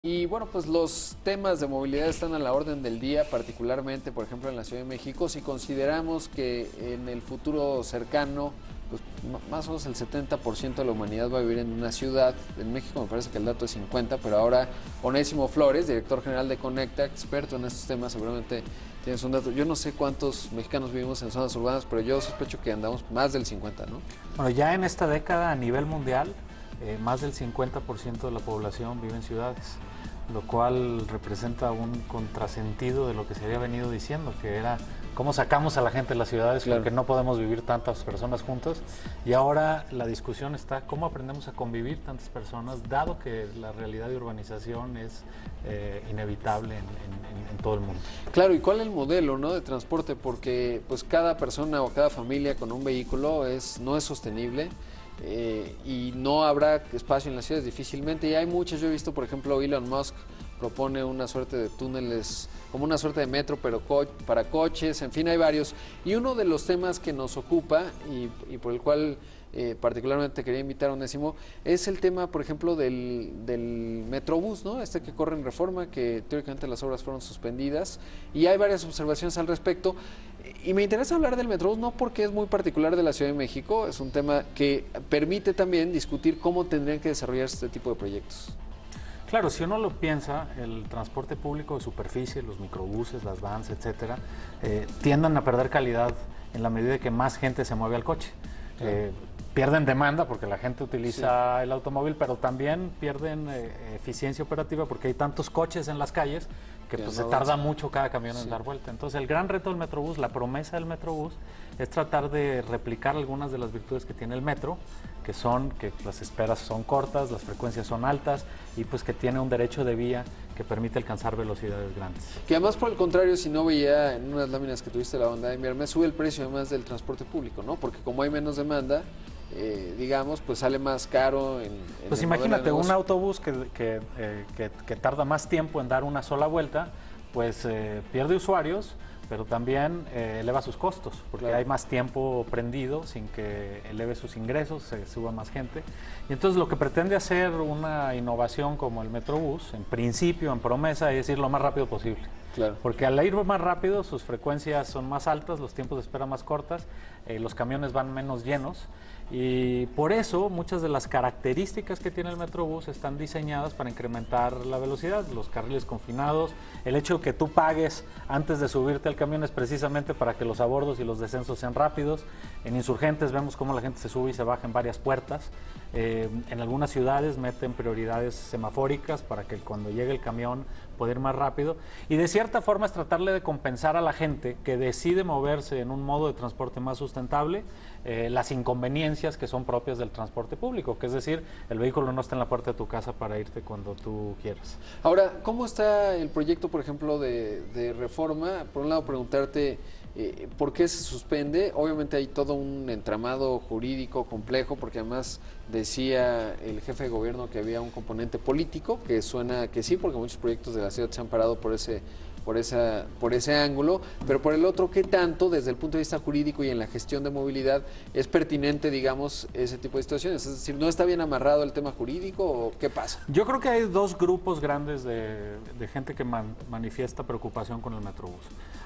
Y bueno, pues los temas de movilidad están a la orden del día, particularmente, por ejemplo, en la Ciudad de México. Si consideramos que en el futuro cercano, pues más o menos el 70% de la humanidad va a vivir en una ciudad. En México me parece que el dato es 50, pero ahora Onésimo Flores, director general de Conecta, experto en estos temas, seguramente tienes un dato. Yo no sé cuántos mexicanos vivimos en zonas urbanas, pero yo sospecho que andamos más del 50, ¿no? Bueno, ya en esta década a nivel mundial, más del 50% de la población vive en ciudades, lo cual representa un contrasentido de lo que se había venido diciendo, que era cómo sacamos a la gente de las ciudades, Claro. porque no podemos vivir tantas personas juntos. Y ahora la discusión está cómo aprendemos a convivir tantas personas, dado que la realidad de urbanización es inevitable en todo el mundo. Claro, ¿y cuál es el modelo, no, de transporte? Porque pues cada persona o cada familia con un vehículo no es sostenible. Y no habrá espacio en las ciudades difícilmente. Y hay muchas, yo he visto, por ejemplo, Elon Musk propone una suerte de túneles, como una suerte de metro, pero para coches, en fin, hay varios. Y uno de los temas que nos ocupa y por el cual particularmente quería invitar a Onésimo, es el tema, por ejemplo, del Metrobús, ¿no? Este que corre en Reforma, que teóricamente las obras fueron suspendidas, y hay varias observaciones al respecto. Y me interesa hablar del Metrobús no porque es muy particular de la Ciudad de México, es un tema que permite también discutir cómo tendrían que desarrollarse este tipo de proyectos. Claro, si uno lo piensa, el transporte público de superficie, los microbuses, las vans, etcétera, tienden a perder calidad en la medida que más gente se mueve al coche. Claro. Pierden demanda porque la gente utiliza el automóvil, pero también pierden eficiencia operativa porque hay tantos coches en las calles que pues, se tarda mucho cada camión en dar vuelta. Entonces el gran reto del Metrobús, la promesa del Metrobús, es tratar de replicar algunas de las virtudes que tiene el metro, que son que las esperas son cortas, las frecuencias son altas y pues que tiene un derecho de vía que permite alcanzar velocidades grandes. Que además, por el contrario, si no veía en unas láminas que tuviste la banda de enviarme, sube el precio además del transporte público, ¿no? Porque como hay menos demanda, digamos, pues sale más caro en pues el imagínate un autobús que tarda más tiempo en dar una sola vuelta, pues pierde usuarios, pero también eleva sus costos, porque claro, hay más tiempo prendido sin que eleve sus ingresos, se suba más gente. Y entonces lo que pretende hacer una innovación como el Metrobús, en principio, en promesa, es ir lo más rápido posible. Claro. Porque al ir más rápido, sus frecuencias son más altas, los tiempos de espera más cortas, los camiones van menos llenos. Y por eso muchas de las características que tiene el Metrobús están diseñadas para incrementar la velocidad, los carriles confinados, el hecho de que tú pagues antes de subirte al camión es precisamente para que los abordos y los descensos sean rápidos. En Insurgentes vemos cómo la gente se sube y se baja en varias puertas. En algunas ciudades meten prioridades semafóricas para que cuando llegue el camión pueda ir más rápido. Y de cierta forma es tratarle de compensar a la gente que decide moverse en un modo de transporte más sustentable las inconveniencias que son propias del transporte público, que es decir, el vehículo no está en la puerta de tu casa para irte cuando tú quieras. Ahora, ¿cómo está el proyecto, por ejemplo, de reforma? Por un lado, preguntarte por qué se suspende. Obviamente hay todo un entramado jurídico complejo, porque además decía el jefe de gobierno que había un componente político, que suena que sí, porque muchos proyectos de la ciudad se han parado por ese ángulo, pero por el otro, ¿qué tanto desde el punto de vista jurídico y en la gestión de movilidad es pertinente, digamos, ese tipo de situaciones? Es decir, ¿no está bien amarrado el tema jurídico o qué pasa? Yo creo que hay dos grupos grandes de gente que manifiesta preocupación con el Metrobús.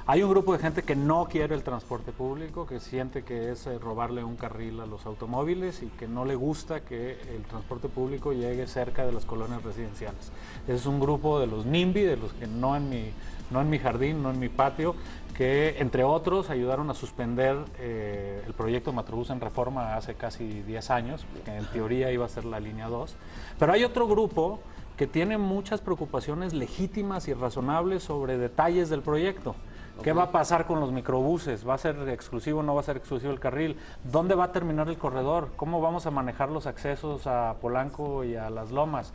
Hay un grupo de gente que no quiere el transporte público, que siente que es robarle un carril a los automóviles y que no le gusta que el transporte público llegue cerca de las colonias residenciales. Ese es un grupo de los NIMBY, de los que no en mi jardín, no en mi patio, que entre otros ayudaron a suspender el proyecto Metrobús en Reforma hace casi 10 años, que en teoría iba a ser la línea 2. Pero hay otro grupo que tiene muchas preocupaciones legítimas y razonables sobre detalles del proyecto. ¿Qué va a pasar con los microbuses? ¿Va a ser exclusivo o no va a ser exclusivo el carril? ¿Dónde va a terminar el corredor? ¿Cómo vamos a manejar los accesos a Polanco y a Las Lomas?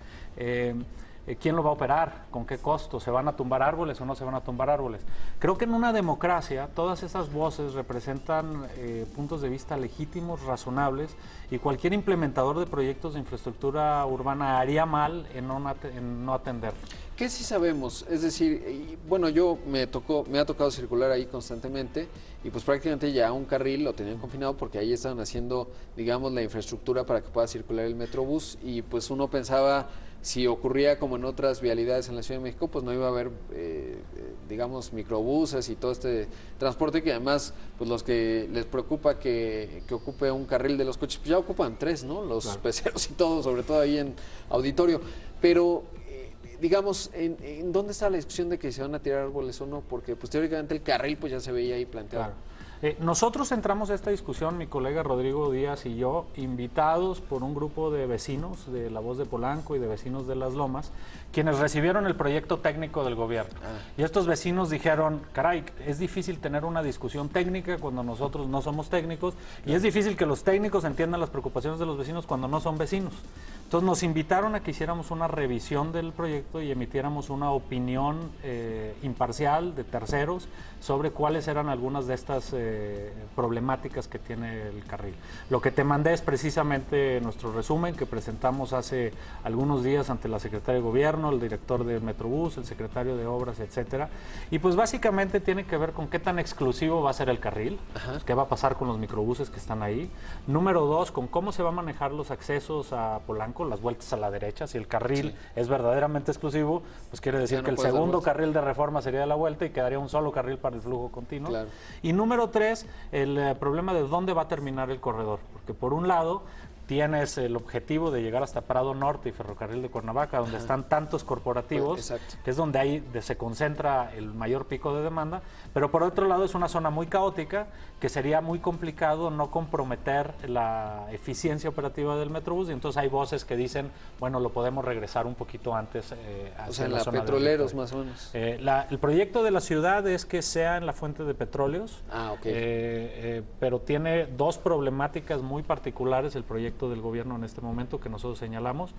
¿Quién lo va a operar? ¿Con qué costo? ¿Se van a tumbar árboles o no se van a tumbar árboles? Creo que en una democracia todas esas voces representan puntos de vista legítimos, razonables, y cualquier implementador de proyectos de infraestructura urbana haría mal en no atender. ¿Qué sí sabemos? Es decir, bueno, me ha tocado circular ahí constantemente y pues prácticamente ya un carril lo tenían confinado porque ahí estaban haciendo, digamos, la infraestructura para que pueda circular el Metrobús y pues uno pensaba, si ocurría como en otras vialidades en la Ciudad de México, pues no iba a haber, digamos, microbuses y todo este transporte que además, pues los que les preocupa que ocupe un carril de los coches, pues ya ocupan 3, ¿no? Los peceros y todo, sobre todo ahí en Auditorio. Pero, digamos, ¿en dónde está la discusión de que se van a tirar árboles o no? Porque, pues teóricamente el carril pues ya se veía ahí planteado. Claro. Nosotros entramos a esta discusión, mi colega Rodrigo Díaz y yo, invitados por un grupo de vecinos de La Voz de Polanco y de vecinos de Las Lomas, quienes recibieron el proyecto técnico del gobierno. Y estos vecinos dijeron, caray, es difícil tener una discusión técnica cuando nosotros no somos técnicos, y es difícil que los técnicos entiendan las preocupaciones de los vecinos cuando no son vecinos. Entonces nos invitaron a que hiciéramos una revisión del proyecto y emitiéramos una opinión imparcial de terceros sobre cuáles eran algunas de estas problemáticas que tiene el carril. Lo que te mandé es precisamente nuestro resumen que presentamos hace algunos días ante la Secretaría de Gobierno, el director de Metrobús, el secretario de Obras, etcétera. Y pues básicamente tiene que ver con qué tan exclusivo va a ser el carril, qué va a pasar con los microbuses que están ahí. Número 2, con cómo se va a manejar los accesos a Polanco, las vueltas a la derecha. Si el carril es verdaderamente exclusivo, pues quiere decir que el segundo carril de Reforma sería de la vuelta y quedaría un solo carril para el flujo continuo. Claro. Y número 3, el problema de dónde va a terminar el corredor, porque por un lado tienes el objetivo de llegar hasta Prado Norte y Ferrocarril de Cuernavaca, donde están tantos corporativos, que es donde ahí se concentra el mayor pico de demanda, pero por otro lado es una zona muy caótica, que sería muy complicado no comprometer la eficiencia operativa del Metrobús, y entonces hay voces que dicen, bueno, lo podemos regresar un poquito antes hacia o sea, en la zona Petroleros más o menos. El proyecto de la ciudad es que sea en la fuente de petróleos, pero tiene dos problemáticas muy particulares el proyecto del gobierno en este momento que nosotros señalamos.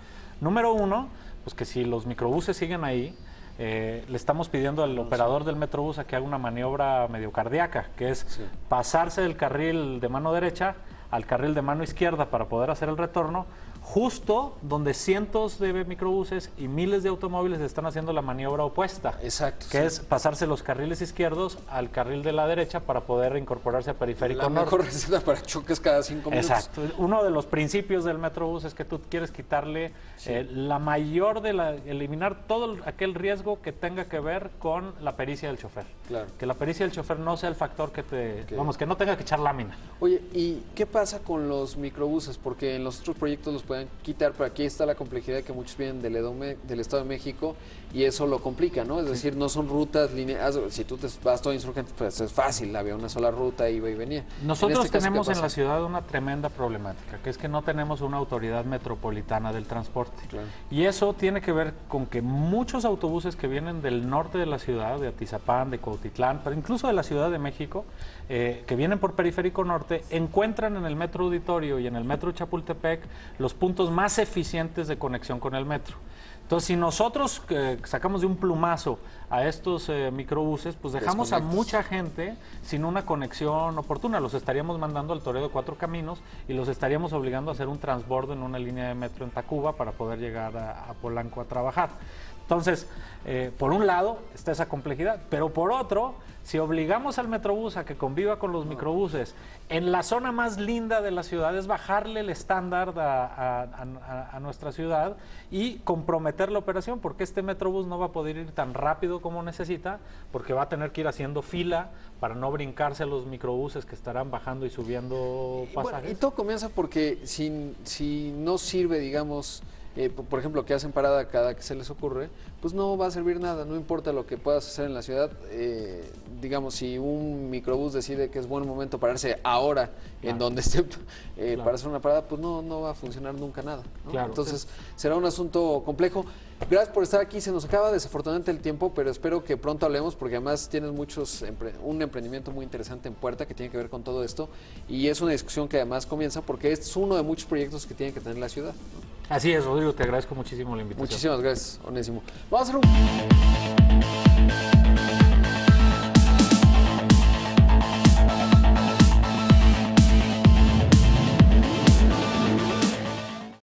Número 1, pues que si los microbuses siguen ahí, le estamos pidiendo al operador del Metrobús a que haga una maniobra medio cardíaca, que es pasarse del carril de mano derecha al carril de mano izquierda para poder hacer el retorno, justo donde cientos de microbuses y miles de automóviles están haciendo la maniobra opuesta. Exacto. Que es pasarse los carriles izquierdos al carril de la derecha para poder incorporarse a periférico norte. La mejor receta para choques cada 5 minutos. Exacto. Uno de los principios del Metrobús es que tú quieres quitarle la mayor eliminar todo aquel riesgo que tenga que ver con la pericia del chofer. Claro. Que la pericia del chofer no sea el factor que que no tenga que echar lámina. Oye, ¿y qué pasa con los microbuses? Porque en los otros proyectos los pueden quitar, pero aquí está la complejidad de que muchos vienen del Estado de México y eso lo complica, ¿no? Es decir, no son rutas lineales. Si tú te vas todo Insurgentes, pues es fácil, había una sola ruta, iba y venía. Nosotros tenemos en la ciudad una tremenda problemática, que es que no tenemos una autoridad metropolitana del transporte. Claro. Y eso tiene que ver con que muchos autobuses que vienen del norte de la ciudad, de Atizapán, de Cuautitlán, pero incluso de la Ciudad de México, que vienen por Periférico Norte, encuentran en el Metro Auditorio y en el Metro Chapultepec los puntos más eficientes de conexión con el metro. Entonces, si nosotros sacamos de un plumazo a estos microbuses, pues dejamos a mucha gente sin una conexión oportuna. Los estaríamos mandando al Toledo 4 Caminos y los estaríamos obligando a hacer un transbordo en una línea de metro en Tacuba para poder llegar a Polanco a trabajar. Entonces, por un lado está esa complejidad, pero por otro, si obligamos al Metrobús a que conviva con los microbuses en la zona más linda de la ciudad, es bajarle el estándar a nuestra ciudad y comprometer la operación, porque este Metrobús no va a poder ir tan rápido como necesita, porque va a tener que ir haciendo fila para no brincarse a los microbuses que estarán bajando y subiendo pasajes. Bueno, y todo comienza porque si no sirve, digamos, por ejemplo, que hacen parada cada que se les ocurre, pues no va a servir nada, no importa lo que puedas hacer en la ciudad. Digamos, si un microbús decide que es buen momento pararse ahora en donde esté para hacer una parada, pues no va a funcionar nunca nada, ¿no? Claro. Entonces será un asunto complejo. Gracias por estar aquí, se nos acaba desafortunadamente el tiempo, pero espero que pronto hablemos porque además tienes un emprendimiento muy interesante en puerta que tiene que ver con todo esto y es una discusión que además comienza porque es uno de muchos proyectos que tiene que tener la ciudad, ¿no? Así es, Rodrigo, te agradezco muchísimo la invitación. Muchísimas gracias, Onésimo. Vamos a hacer un...